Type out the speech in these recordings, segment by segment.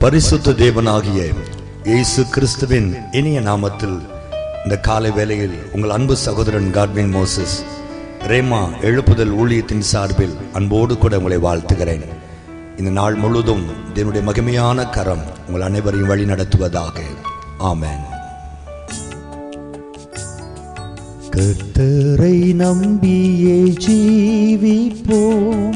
பரிசுத்த தேவனாகிய இயேசு கிறிஸ்துவின் இனிய நாமத்தில் இந்த காலை வேளையில் உங்கள் அன்பு சகோதரன் காட்வின் மோசஸ் ரேமா எழுப்புதல் ஊழியத்தின் சார்பில் அன்போடு கூட உங்களை வாழ்த்துகிறேன். இந்த நாள் முழுவதும் தேவனுடைய மகிமையான கரம் உங்கள் அனைவரையும் வழி நடத்துவதாக. ஆமென். கர்த்தரை நம்பியே ஜீவிப்போம்,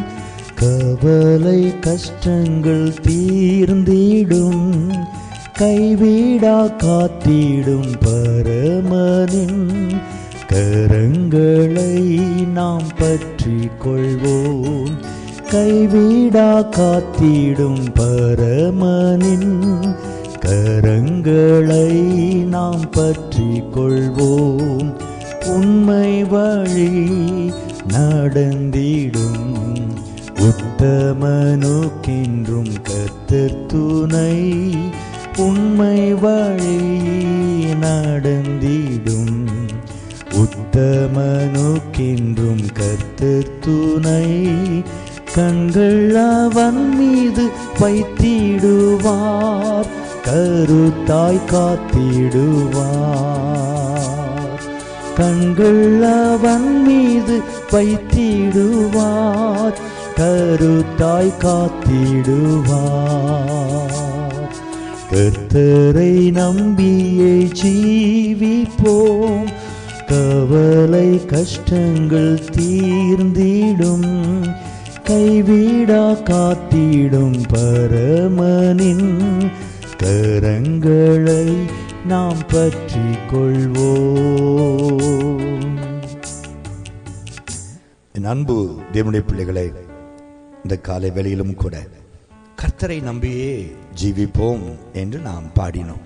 கவலை கஷ்டங்கள் தீர்ந்திடும், கைவிடா காத்திடும் பரமனின் கரங்களை நாம் பற்றி கொள்வோம். கைவிடா காத்திடும் பரமனின் கரங்களை நாம் பற்றி கொள்வோம். உண்மை வழி நடந்திடும் உத்தமனுக்கென்றும் கர்த்தர் துணை. உண்மை வழி நடந்திடும் உத்தமனுக்கென்றும் கர்த்தர் துணை. கண்கள் அவன் மீது வைத்திடுவார், கருத்தாய் காத்திடுவார். கண்கள் அவன் மீது வைத்திடுவார், கருத்தாய் காத்திடுவார். கர்த்தரை நம்பியே ஜீவிப்போம், கவலை கஷ்டங்கள் தீர்ந்திடும், கைவிடா காத்திடும் பரமனின் கரங்களை நாம் பற்றி கொள்வோம். என் அன்பு தேவனுடைய பிள்ளைகளை, இந்த காலை வேளையிலும் கூட கர்த்தரை நம்பியே ஜீவிப்போம் என்று நாம் பாடினோம்.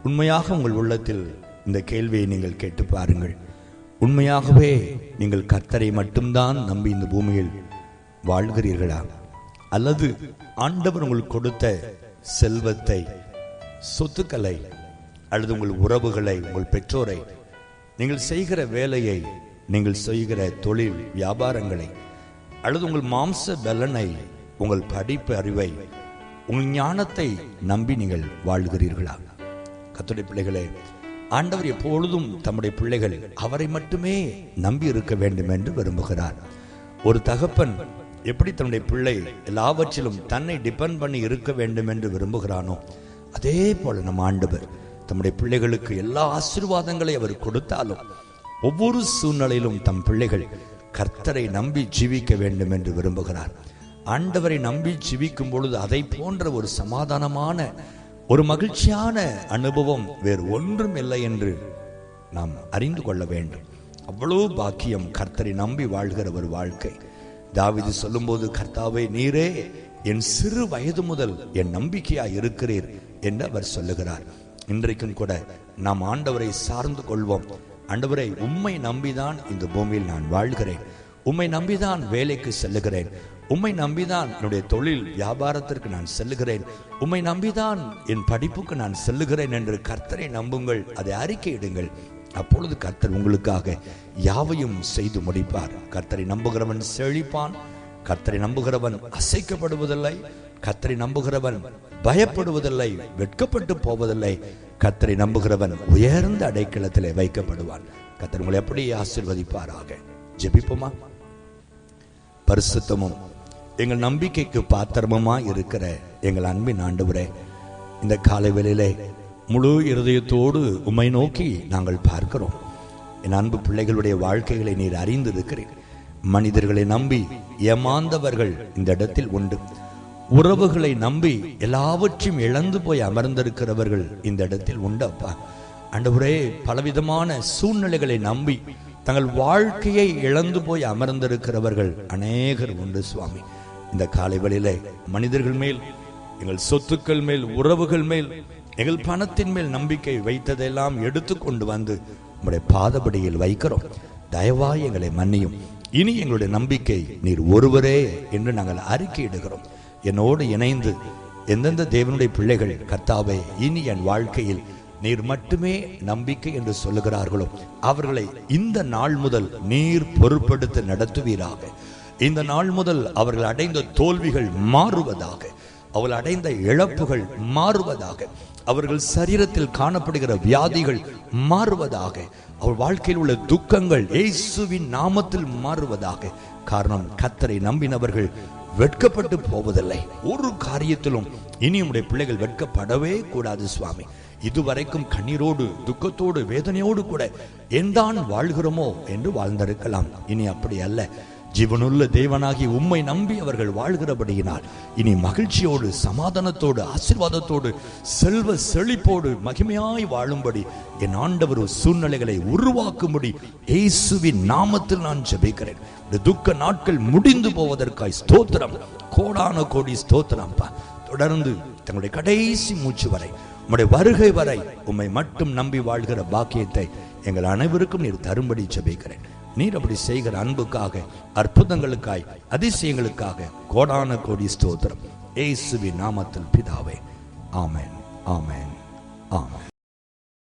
உண்மையாக உங்கள் உள்ளத்தில் இந்த கேள்வியை நீங்கள் கேட்டு பாருங்கள். உண்மையாகவே நீங்கள் கர்த்தரை மட்டும்தான் நம்பி இந்த பூமியில் வாழ்கிறீர்களா? அல்லது ஆண்டவர் உங்களுக்கு கொடுத்த செல்வத்தை, சொத்துக்களை, அல்லது உங்கள் உறவுகளை, உங்கள் பெற்றோரை, நீங்கள் செய்கிற வேலையை, நீங்கள் செய்கிற தொழில் வியாபாரங்களை, அல்லது உங்கள் மாம்ச பலனை, உங்கள் படிப்பு அறிவை, உங்கள் ஞானத்தை நம்பி நீங்கள் வாழ்கிறீர்களா? கர்த்தருடைய பிள்ளைகளே, ஆண்டவர் எப்பொழுதும் தம்முடைய பிள்ளைகள் அவரை மட்டுமே நம்பி இருக்க வேண்டும் என்று விரும்புகிறார். ஒரு தகப்பன் எப்படி தன்னுடைய பிள்ளை எல்லாவற்றிலும் தன்னை டிபெண்ட் பண்ணி இருக்க வேண்டும் என்று விரும்புகிறானோ, அதே போல நம் ஆண்டவர் தம்முடைய பிள்ளைகளுக்கு எல்லா ஆசீர்வாதங்களை அவர் கொடுத்தாலும் ஒவ்வொரு சூழ்நிலையிலும் தம் பிள்ளைகள் கர்த்தரை நம்பி ஜீவிக்க வேண்டும் என்று விரும்புகிறார். ஆண்டவரை நம்பி ஜீவிக்கும் பொழுது அதை போன்ற ஒரு சமாதானமான, ஒரு மகிழ்ச்சியான அனுபவம் வேறு ஒன்றும் இல்லை என்று நாம் அறிந்து கொள்ள வேண்டும். அவ்வளவு பாக்கியம் கர்த்தரை நம்பி வாழ்கிற ஒரு வாழ்க்கை. தாவீது சொல்லும்போது, கர்த்தாவே நீரே என் சிறு வயது முதல் என் நம்பிக்கையாய் இருக்கிறீர் என்று அவர் சொல்லுகிறார். இன்றைக்கும் கூட நாம் ஆண்டவரை சார்ந்து கொள்வோம். ஆண்டவரை, உம்மை நம்பிதான் இந்த பூமியில் நான் வாழ்கிறேன், உம்மை நம்பிதான் வேலைக்கு செல்லுகிறேன், உம்மை நம்பிதான் என்னுடைய தொழில் வியாபாரத்திற்கு நான் செல்லுகிறேன், உம்மை நம்பிதான் என் படிப்புக்கு நான் செல்லுகிறேன் என்று கர்த்தரை நம்புங்கள், அதை அறிக்கையிடுங்கள். அப்பொழுது கர்த்தர் உங்களுக்காக யாவையும் செய்து முடிப்பார். கர்த்தரை நம்புகிறவன் செழிப்பான், கர்த்தரை நம்புகிறவன் அசைக்கப்படுவதில்லை, கர்த்தரை நம்புகிறவன் பயப்படுவதில்லை, வெட்கப்பட்டு போவதில்லை. கர்த்தரை நம்புகிறவன் உயர்ந்த அடைக்கலத்திலே வைக்கப்படுவான். கர்த்தர் உங்களை எப்படி ஆசீர்வதிப்பாராக. ஜெபிப்போமா? பரிசுத்தமும் எங்கள் நம்பிக்கைக்கு பாத்திரமுமா இருக்கிற எங்கள் அன்பின் ஆண்டவரே, இந்த காலை வேளையிலே முழு இருதயத்தோடு உம்மை நோக்கி நாங்கள் பார்க்கிறோம். என் அன்பு பிள்ளைகளுடைய வாழ்க்கைகளை நீர் அறிந்திருக்கிறீர். மனிதர்களை நம்பி ஏமாந்தவர்கள் இந்த இடத்தில் உண்டு. உறவுகளை நம்பி எல்லாவற்றையும் இழந்து போய் அமர்ந்திருக்கிறவர்கள் இந்த இடத்தில் உண்டு. அப்பா ஆண்டவரே, பலவிதமான சூழ்நிலைகளை நம்பி தங்கள் வாழ்க்கையை இழந்து போய் அமர்ந்திருக்கிறவர்கள் அநேகர் உண்டு சுவாமி. இந்த காலை வேளையிலே மனிதர்கள் மேல், எங்கள் சொத்துக்கள் மேல், உறவுகள் மேல், எங்கள் பணத்தின் மேல் நம்பிக்கை வைத்ததெல்லாம் எடுத்துக்கொண்டு வந்து உங்களுடைய பாதபடியில் வைக்கிறோம். தயவாய் எங்களை மன்னியும். இனி எங்களுடைய நம்பிக்கை நீர் ஒருவரே என்று நாங்கள் அறிக்கையிடுகிறோம். என்னோடு இணைந்து எந்தெந்த தேவனுடைய பிள்ளைகள் கர்த்தாவே இனி என் வாழ்க்கையில் நீர் மட்டுமே நம்பிக்கை என்று சொல்லுகிறார்களோ அவர்களை இந்த நாள் முதல் நீர் பொறுப்படுத்த நடத்துவீராக. இந்த நாள் முதல் அவர்கள் அடைந்த தோல்விகள் மாறுவதாக. அவள் அடைந்த இழப்புகள் மாறுவதாக, அவர்கள் சரீரத்தில் காணப்படுகிற வியாதிகள் மாறுவதாக, அவள் வாழ்க்கையில் உள்ள துக்கங்கள் இயேசுவின் நாமத்தில் மாறுவதாக. காரணம், கர்த்தரை நம்பினவர்கள் வெட்கப்பட்டு போவதில்லை. ஒரு காரியத்திலும் இனி உம்முடைய பிள்ளைகள் வெட்கப்படவே கூடாது சுவாமி. இதுவரைக்கும் கண்ணீரோடு, துக்கத்தோடு, வேதனையோடு கூட எந்தான் வாழ்கிறோமோ என்று வாழ்ந்திருக்கலாம். இனி அப்படி அல்ல. ஜீவனுள்ள தேவனாகி உம்மை நம்பி அவர்கள் வாழ்கிறபடியினால் இனி மகிழ்ச்சியோடு, சமாதானத்தோடு, ஆசீர்வாதத்தோடு, செல்வ செழிப்போடு மகிமையாய் வாழும்படி என் ஆண்டவர் சூழ்நிலைகளை உருவாக்கும்படி இயேசுவின் நாமத்தில் நான் ஜெபிக்கிறேன். துக்க நாட்கள் முடிந்து போவதற்காய் ஸ்தோத்திரம், கோடான கோடி ஸ்தோத்திரம்ப்பா. தொடர்ந்து தங்களுடைய கடைசி மூச்சு வரை, உம்முடைய வருகை வரை உம்மை மட்டும் நம்பி வாழ்கிற பாக்கியத்தை எங்கள் அனைவருக்கும் நீர் தரும்படி ஜெபிக்கிறேன். நீர் அப்படி செய்கிற அன்புக்காக, அற்புதங்களுக்காய், அதிசயங்களுக்காக கோடான கோடி ஸ்தோத்திரம். இயேசுவின் நாமத்தில் பிதாவே, ஆமென், ஆமென், ஆமென்.